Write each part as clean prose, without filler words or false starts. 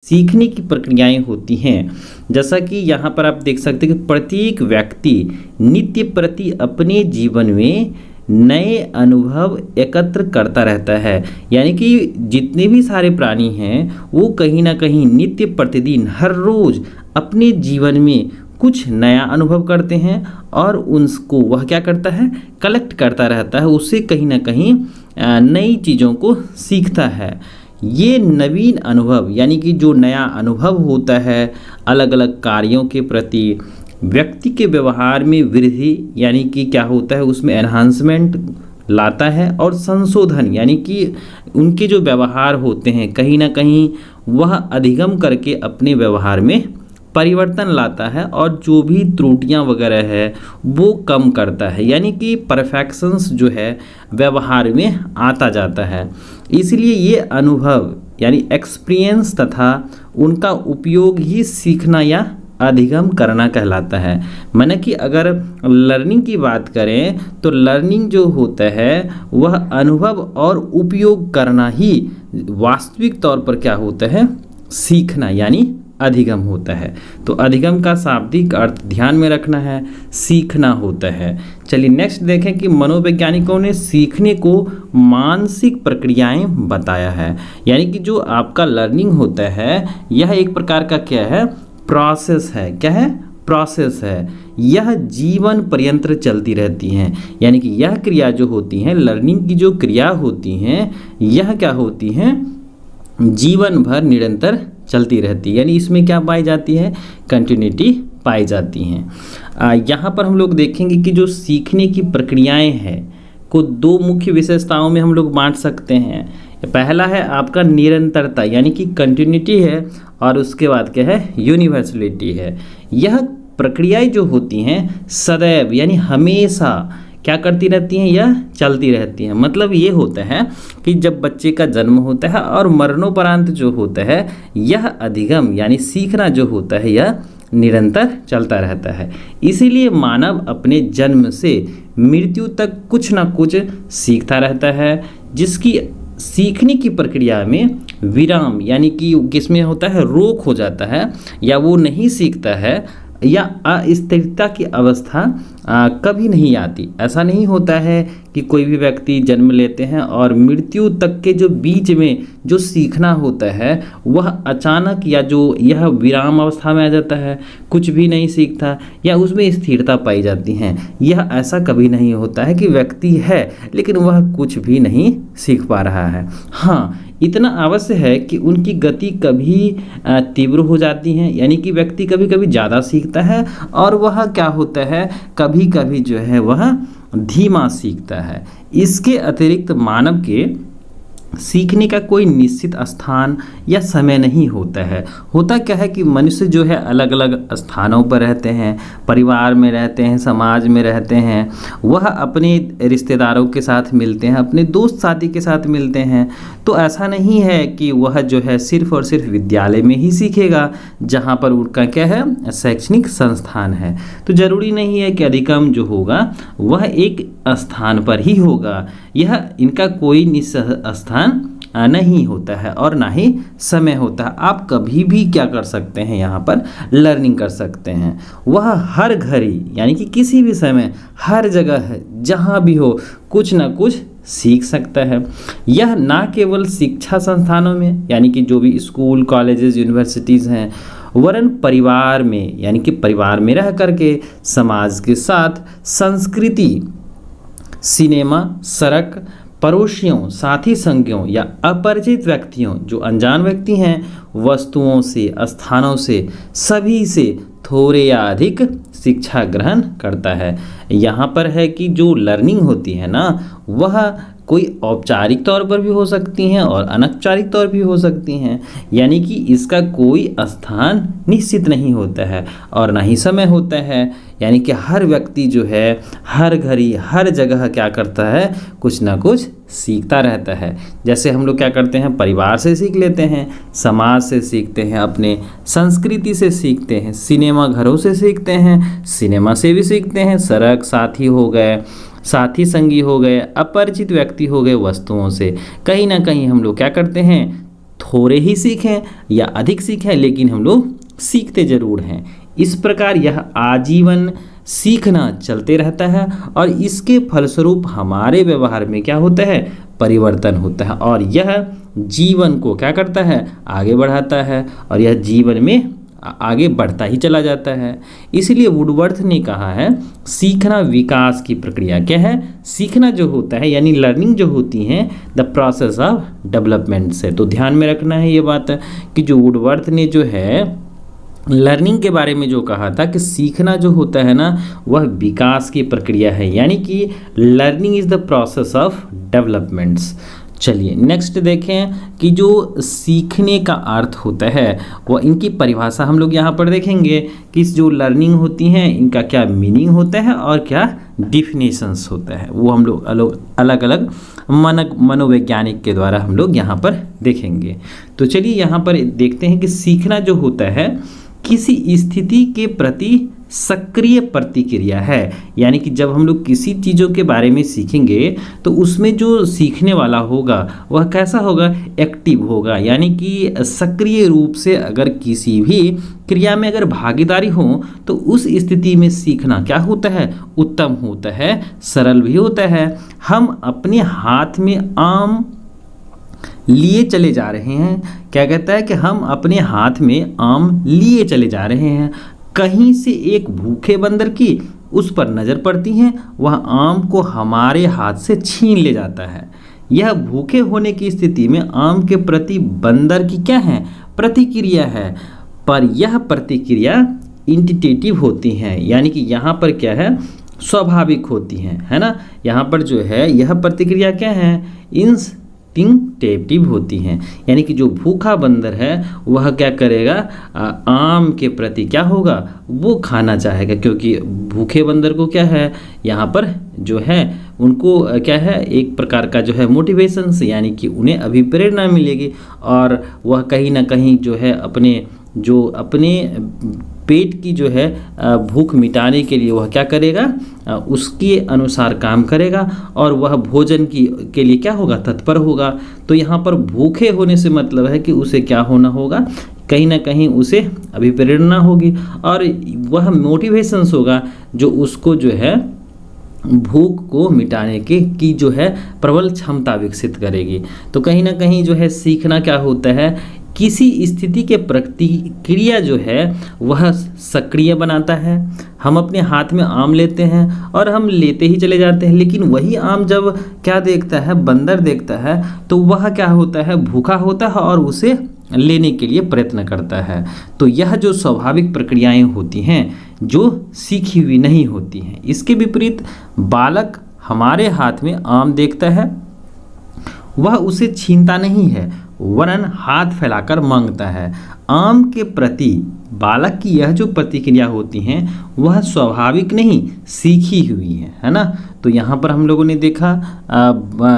सीखने की प्रक्रियाएं होती हैं। जैसा कि यहाँ पर आप देख सकते हैं कि प्रत्येक व्यक्ति नित्य प्रति अपने जीवन में नए अनुभव एकत्र करता रहता है। यानी कि जितने भी सारे प्राणी हैं वो कहीं ना कहीं नित्य प्रतिदिन हर रोज़ अपने जीवन में कुछ नया अनुभव करते हैं और उनको वह क्या करता है, कलेक्ट करता रहता है, उससे कहीं ना कहीं नई चीज़ों को सीखता है। ये नवीन अनुभव यानी कि जो नया अनुभव होता है अलग अलग कार्यों के प्रति व्यक्ति के व्यवहार में वृद्धि यानी कि क्या होता है उसमें एनहांसमेंट लाता है, और संशोधन यानी कि उनके जो व्यवहार होते हैं कहीं ना कहीं वह अधिगम करके अपने व्यवहार में परिवर्तन लाता है और जो भी त्रुटियां वगैरह है वो कम करता है। यानी कि परफेक्शंस जो है व्यवहार में आता जाता है। इसलिए ये अनुभव यानी एक्सपीरियंस तथा उनका उपयोग ही सीखना या अधिगम करना कहलाता है। माने कि अगर लर्निंग की बात करें तो लर्निंग जो होता है वह अनुभव और उपयोग करना ही वास्तविक तौर पर क्या होता है, सीखना यानी अधिगम होता है। तो अधिगम का शाब्दिक अर्थ ध्यान में रखना है, सीखना होता है। चलिए नेक्स्ट देखें कि मनोवैज्ञानिकों ने सीखने को मानसिक प्रक्रियाएं बताया है। यानी कि जो आपका लर्निंग होता है यह एक प्रकार का क्या है, प्रोसेस है। क्या है, प्रोसेस है। यह जीवन पर्यंत चलती रहती हैं। यानी कि यह क्रिया जो होती हैं, लर्निंग की जो क्रिया होती हैं यह क्या होती हैं, जीवन भर निरंतर चलती रहती है। यानी इसमें क्या पाई जाती है, कंटिन्यूटी पाई जाती हैं। यहाँ पर हम लोग देखेंगे कि जो सीखने की प्रक्रियाएं हैं को दो मुख्य विशेषताओं में हम लोग बांट सकते हैं। पहला है आपका निरंतरता यानी कि कंटिन्यूटी है, और उसके बाद क्या है, यूनिवर्सलिटी है। यह प्रक्रियाएं जो होती हैं सदैव यानी हमेशा क्या करती रहती हैं, यह चलती रहती हैं। मतलब ये होता है कि जब बच्चे का जन्म होता है और मरणोपरांत जो होता है यह अधिगम यानी सीखना जो होता है यह निरंतर चलता रहता है। इसीलिए मानव अपने जन्म से मृत्यु तक कुछ ना कुछ सीखता रहता है, जिसकी सीखने की प्रक्रिया में विराम यानी कि किसमें होता है, रोक हो जाता है, या वो नहीं सीखता है, या अस्थिरता की अवस्था कभी नहीं आती। ऐसा नहीं होता है कि कोई भी व्यक्ति जन्म लेते हैं और मृत्यु तक के जो बीच में जो सीखना होता है वह अचानक या जो यह विराम अवस्था में आ जाता है, कुछ भी नहीं सीखता या उसमें स्थिरता पाई जाती है। यह ऐसा कभी नहीं होता है कि व्यक्ति है लेकिन वह कुछ भी नहीं सीख पा रहा है। हाँ, इतना अवश्य है कि उनकी गति कभी तीव्र हो जाती है, यानी कि व्यक्ति कभी कभी ज़्यादा सीखता है और वह क्या होता है, कभी कभी जो है वह धीमा सीखता है। इसके अतिरिक्त मानव के सीखने का कोई निश्चित स्थान या समय नहीं होता है। होता क्या है कि मनुष्य जो है अलग अलग स्थानों पर रहते हैं, परिवार में रहते हैं, समाज में रहते हैं, वह अपने रिश्तेदारों के साथ मिलते हैं, अपने दोस्त साथी के साथ मिलते हैं। तो ऐसा नहीं है कि वह जो है सिर्फ और सिर्फ विद्यालय में ही सीखेगा जहाँ पर उनका क्या है, शैक्षणिक संस्थान है। तो ज़रूरी नहीं है कि अधिगम जो होगा वह एक स्थान पर ही होगा। यह इनका कोई निश्चित स्थान नहीं होता है और ना ही समय होता है। आप कभी भी क्या कर सकते हैं, यहाँ पर लर्निंग कर सकते हैं। वह हर घड़ी यानी कि किसी भी समय हर जगह है, जहाँ भी हो कुछ ना कुछ सीख सकता है। यह ना केवल शिक्षा संस्थानों में यानी कि जो भी स्कूल, कॉलेजेस, यूनिवर्सिटीज़ हैं, वरन परिवार में यानी कि परिवार में रह करके, समाज के साथ, संस्कृति, सिनेमा, सड़क, पड़ोसियों, साथी संगियों या अपरिचित व्यक्तियों, जो अनजान व्यक्ति हैं, वस्तुओं से, स्थानों से, सभी से थोड़े या अधिक शिक्षा ग्रहण करता है। यहाँ पर है कि जो लर्निंग होती है ना, वह कोई औपचारिक तौर पर भी हो सकती हैं और अनौपचारिक तौर भी हो सकती हैं। यानी कि इसका कोई स्थान निश्चित नहीं होता है और ना ही समय होता है। यानी कि हर व्यक्ति जो है हर घड़ी हर जगह क्या करता है, कुछ ना कुछ सीखता रहता है। जैसे हम लोग क्या करते हैं, परिवार से सीख लेते हैं, समाज से सीखते हैं, अपने संस्कृति से सीखते हैं, सिनेमा घरों से सीखते हैं, सिनेमा से भी सीखते हैं, सड़क, साथी हो गए, साथी संगी हो गए, अपरिचित व्यक्ति हो गए, वस्तुओं से। कहीं ना कहीं हम लोग क्या करते हैं, थोड़े ही सीखें या अधिक सीखें, लेकिन हम लोग सीखते ज़रूर हैं। इस प्रकार यह आजीवन सीखना चलते रहता है और इसके फलस्वरूप हमारे व्यवहार में क्या होता है, परिवर्तन होता है और यह जीवन को क्या करता है, आगे बढ़ाता है और यह जीवन में आगे बढ़ता ही चला जाता है। इसलिए वुडवर्थ ने कहा है सीखना विकास की प्रक्रिया। क्या है, सीखना जो होता है यानी लर्निंग जो होती है द प्रोसेस ऑफ डेवलपमेंट से। तो ध्यान में रखना है ये बात कि जो वुडवर्थ ने जो है लर्निंग के बारे में जो कहा था कि सीखना जो होता है ना वह विकास की प्रक्रिया है, यानी कि learning is the process of developments. चलिए नेक्स्ट देखें कि जो सीखने का अर्थ होता है वह इनकी परिभाषा हम लोग यहाँ पर देखेंगे कि जो लर्निंग होती हैं इनका क्या मीनिंग होता है और क्या डिफिनेशंस होता है, वो हम लोग अलग अलग मनोवैज्ञानिक के द्वारा हम लोग यहाँ पर देखेंगे। तो चलिए यहाँ पर देखते हैं कि सीखना जो होता है किसी स्थिति के प्रति सक्रिय प्रतिक्रिया है, यानी कि जब हम लोग किसी चीज़ों के बारे में सीखेंगे तो उसमें जो सीखने वाला होगा वह कैसा होगा, एक्टिव होगा, यानी कि सक्रिय रूप से अगर किसी भी क्रिया में अगर भागीदारी हो तो उस स्थिति में सीखना क्या होता है, उत्तम होता है, सरल भी होता है। हम अपने हाथ में आम लिए चले जा रहे हैं, क्या कहता है कि हम अपने हाथ में आम लिए चले जा रहे हैं, कहीं से एक भूखे बंदर की उस पर नज़र पड़ती है, वह आम को हमारे हाथ से छीन ले जाता है। यह भूखे होने की स्थिति में आम के प्रति बंदर की क्या है, प्रतिक्रिया है, पर यह प्रतिक्रिया इंटिटेटिव होती है, यानी कि यहाँ पर क्या है, स्वाभाविक होती हैं, है ना। यहाँ पर जो है यह प्रतिक्रिया क्या है, इंस्टिंक्टिव होती हैं, यानी कि जो भूखा बंदर है वह क्या करेगा, आम के प्रति क्या होगा, वो खाना चाहेगा, क्योंकि भूखे बंदर को क्या है यहाँ पर जो है उनको क्या है, एक प्रकार का जो है मोटिवेशन से, यानी कि उन्हें अभी प्रेरणा मिलेगी और वह कहीं ना कहीं जो है अपने पेट की जो है भूख मिटाने के लिए वह क्या करेगा, उसके अनुसार काम करेगा और वह भोजन के लिए क्या होगा, तत्पर होगा। तो यहाँ पर भूखे होने से मतलब है कि उसे क्या होना होगा, कहीं ना कहीं उसे अभिप्रेरणा होगी और वह मोटिवेशंस होगा जो उसको जो है भूख को मिटाने की जो है प्रबल क्षमता विकसित करेगी। तो कहीं ना कहीं जो है सीखना क्या होता है, किसी स्थिति के प्रतिक्रिया जो है वह सक्रिय बनाता है। हम अपने हाथ में आम लेते हैं और हम लेते ही चले जाते हैं, लेकिन वही आम जब क्या देखता है, बंदर देखता है, तो वह क्या होता है, भूखा होता है और उसे लेने के लिए प्रयत्न करता है। तो यह जो स्वाभाविक प्रक्रियाएं होती हैं जो सीखी हुई नहीं होती हैं। इसके विपरीत बालक हमारे हाथ में आम देखता है, वह उसे छीनता नहीं है वरन हाथ फैलाकर मांगता है। आम के प्रति बालक की यह जो प्रतिक्रिया होती हैं वह स्वाभाविक नहीं, सीखी हुई है ना। तो यहाँ पर हम लोगों ने देखा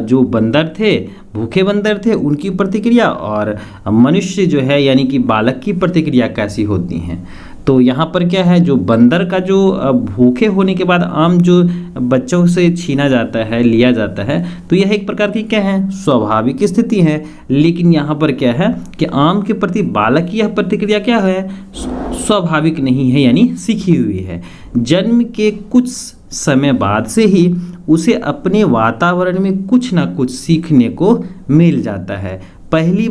जो बंदर थे, भूखे बंदर थे, उनकी प्रतिक्रिया और मनुष्य जो है यानी कि बालक की प्रतिक्रिया कैसी होती हैं। तो यहाँ पर क्या है, जो बंदर का जो भूखे होने के बाद आम जो बच्चों से छीना जाता है, लिया जाता है, तो यह एक प्रकार की क्या है, स्वाभाविक स्थिति है। लेकिन यहाँ पर क्या है कि आम के प्रति बालक की यह प्रतिक्रिया क्या है, स्वाभाविक नहीं है, यानी सीखी हुई है। जन्म के कुछ समय बाद से ही उसे अपने वातावरण में कुछ ना कुछ सीखने को मिल जाता है। पहली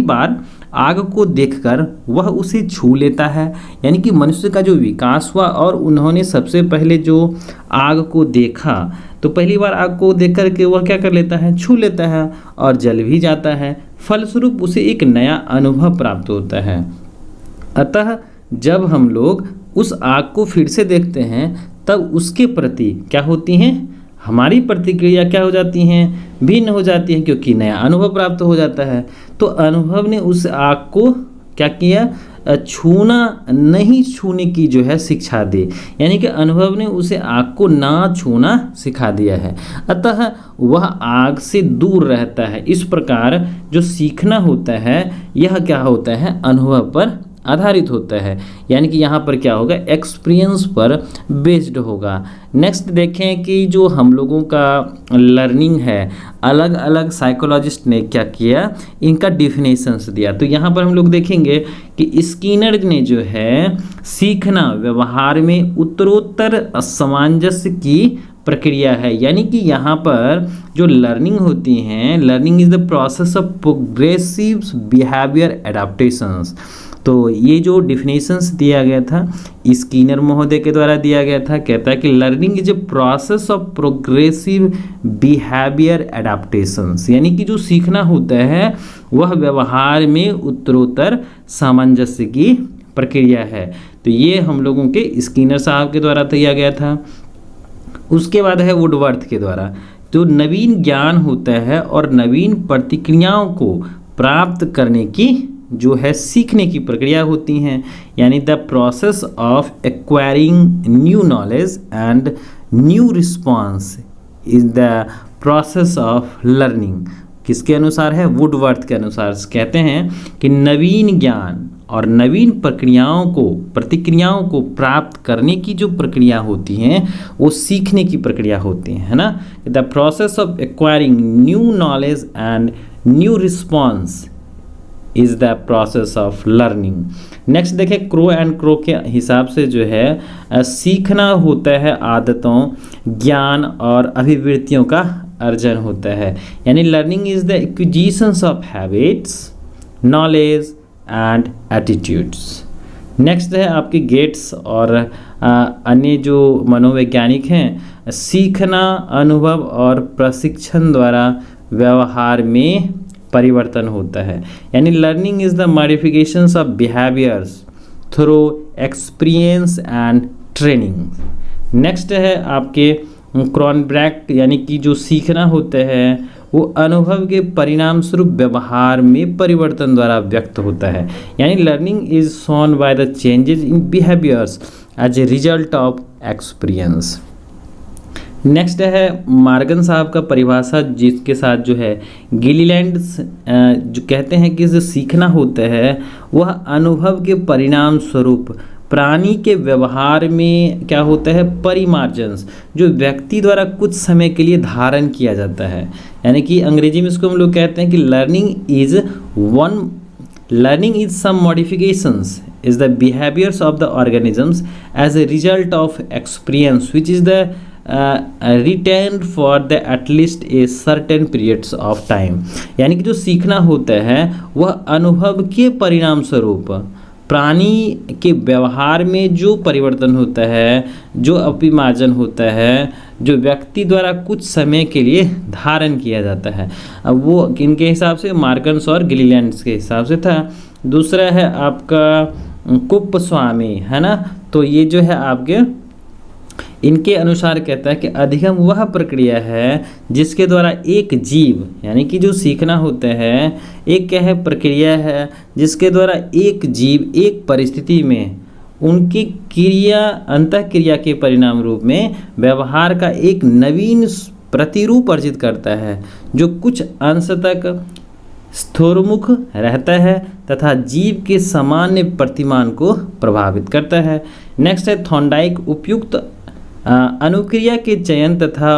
बार आग को देखकर वह उसे छू लेता है, यानी कि मनुष्य का जो विकास हुआ और उन्होंने सबसे पहले जो आग को देखा, तो पहली बार आग को देख कर के वह क्या कर लेता है, छू लेता है और जल भी जाता है। फलस्वरूप उसे एक नया अनुभव प्राप्त होता है। अतः जब हम लोग उस आग को फिर से देखते हैं तब उसके प्रति क्या होती हैं, हमारी प्रतिक्रिया क्या हो जाती हैं, भिन्न हो जाती हैं, क्योंकि नया अनुभव प्राप्त हो जाता है। तो अनुभव ने उस आग को क्या किया, छूना नहीं छूने की जो है शिक्षा दी, यानी कि अनुभव ने उसे आग को ना छूना सिखा दिया है। अतः वह आग से दूर रहता है। इस प्रकार जो सीखना होता है यह क्या होता है, अनुभव पर आधारित होता है, यानी कि यहाँ पर क्या होगा, एक्सपीरियंस पर बेस्ड होगा। नेक्स्ट देखें कि जो हम लोगों का लर्निंग है, अलग अलग साइकोलॉजिस्ट ने क्या किया, इनका डिफिनेशंस दिया। तो यहाँ पर हम लोग देखेंगे कि स्किनर ने जो है सीखना व्यवहार में उत्तरोत्तर असमंजस्य की प्रक्रिया है, यानी कि यहाँ पर जो लर्निंग होती हैं, learning is the process of progressive behaviour adaptations. तो ये जो डिफिनेशंस दिया गया था स्किनर महोदय के द्वारा दिया गया था, कहता है कि learning is a process of progressive behaviour adaptations, यानी कि जो सीखना होता है वह व्यवहार में उत्तरोत्तर सामंजस्य की प्रक्रिया है। तो ये हम लोगों के स्किनर साहब के द्वारा दिया गया था। उसके बाद है वुडवर्थ के द्वारा, जो नवीन ज्ञान होता है और नवीन प्रतिक्रियाओं को प्राप्त करने की जो है सीखने की प्रक्रिया होती हैं, यानी the process of acquiring new knowledge and new response is the process of learning. किसके अनुसार है, वुडवर्थ के अनुसार कहते हैं कि नवीन ज्ञान और नवीन प्रतिक्रियाओं को प्राप्त करने की जो प्रक्रिया होती हैं वो सीखने की प्रक्रिया होती है ना। The process of acquiring new knowledge and new response is the process of learning. Next देखें, क्रो एंड क्रो के हिसाब से जो है सीखना होता है आदतों, ज्ञान और अभिवृत्तियों का अर्जन होता है, यानी learning is the acquisitions of habits, knowledge and attitudes. Next है आपके गेट्स और अन्य जो मनोवैज्ञानिक हैं, सीखना अनुभव और प्रशिक्षण द्वारा व्यवहार में परिवर्तन होता है, यानी learning is the modifications of behaviours through experience and training. Next है आपके क्रॉनब्रैक, यानी कि जो सीखना होता है वो अनुभव के परिणाम स्वरूप व्यवहार में परिवर्तन द्वारा व्यक्त होता है, यानी learning is shown by the changes in behaviours as a result of experience. Next है मार्गन साहब का परिभाषा, जिसके साथ जो है गिलीलैंड जो कहते हैं कि जो सीखना होता है वह अनुभव के परिणाम स्वरूप प्राणी के व्यवहार में क्या होता है, परिमार्जन्स, जो व्यक्ति द्वारा कुछ समय के लिए धारण किया जाता है, यानी कि अंग्रेजी में इसको हम लोग कहते हैं कि learning is some modifications is the behaviours of the organisms as a result of experience which is the retained for the at least a certain periods of time, यानी कि जो सीखना होता है वह अनुभव के परिणाम स्वरूप प्राणी के व्यवहार में जो परिवर्तन होता है, जो अपिमार्जन होता है, जो व्यक्ति द्वारा कुछ समय के लिए धारण किया जाता है। अब वो किनके हिसाब से, मार्कन्स और गिलीलैंड्स के हिसाब से था। दूसरा है आपका कुप्पस्वामी, है ना। तो ये जो है आपके इनके अनुसार कहता है कि अधिगम वह प्रक्रिया है जिसके द्वारा एक जीव, यानी कि जो सीखना होता है एक क्या है, प्रक्रिया है जिसके द्वारा एक जीव एक परिस्थिति में उनकी अंतः क्रिया के परिणाम रूप में व्यवहार का एक नवीन प्रतिरूप अर्जित करता है, जो कुछ अंश तक स्थूलमुख रहता है तथा जीव के सामान्य प्रतिमान को प्रभावित करता है। नेक्स्ट है थॉर्नडाइक, उपयुक्त अनुक्रिया के चयन तथा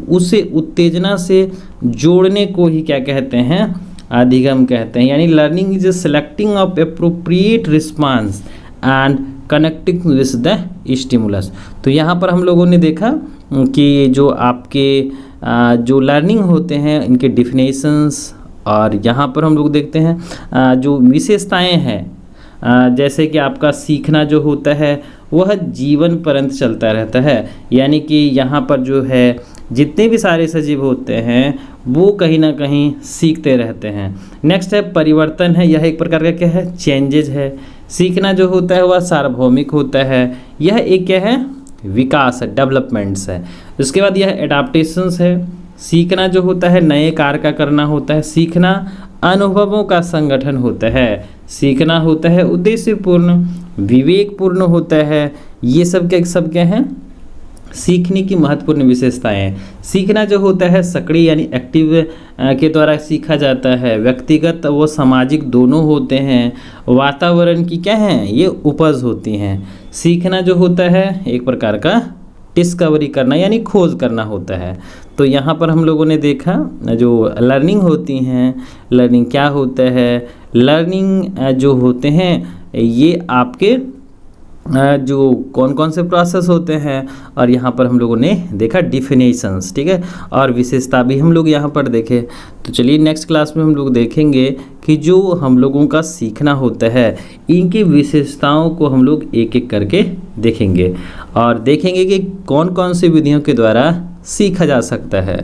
उसे उत्तेजना से जोड़ने को ही क्या कहते हैं, अधिगम कहते हैं, यानी learning is selecting of appropriate response and connecting with the stimulus. तो यहाँ पर हम लोगों ने देखा कि जो आपके जो लर्निंग होते हैं इनके डिफिनेशंस, और यहाँ पर हम लोग देखते हैं जो विशेषताएं हैं, जैसे कि आपका सीखना जो होता है वह जीवन पर्यंत चलता रहता है, यानी कि यहाँ पर जो है जितने भी सारे सजीव होते हैं वो कहीं ना कहीं सीखते रहते हैं। नेक्स्ट है परिवर्तन है, यह एक प्रकार का क्या है, चेंजेज है। सीखना जो होता है वह सार्वभौमिक होता है, यह एक क्या है, विकास है, डेवलपमेंट्स है। उसके बाद यह एडाप्टेशंस है, सीखना जो होता है नए कार्य का करना होता है। सीखना अनुभवों का संगठन होता है, सीखना होता है उद्देश्यपूर्ण, विवेकपूर्ण होता है। ये सब क्या हैं, सीखने की महत्वपूर्ण विशेषताएं। सीखना जो होता है सक्रिय यानी एक्टिव के द्वारा सीखा जाता है। व्यक्तिगत व सामाजिक दोनों होते हैं। वातावरण की क्या है, ये उपज होती हैं। सीखना जो होता है एक प्रकार का डिस्कवरी करना यानी खोज करना होता है। तो यहाँ पर हम लोगों ने देखा जो लर्निंग होती हैं, लर्निंग क्या होता है, लर्निंग जो होते हैं ये आपके जो कौन कौन से प्रोसेस होते हैं, और यहाँ पर हम लोगों ने देखा डिफिनेशंस, ठीक है, और विशेषता भी हम लोग यहाँ पर देखे। तो चलिए नेक्स्ट क्लास में हम लोग देखेंगे कि जो हम लोगों का सीखना होता है इनकी विशेषताओं को हम लोग एक एक करके देखेंगे और देखेंगे कि कौन कौन सी विधियों के द्वारा सीखा जा सकता है।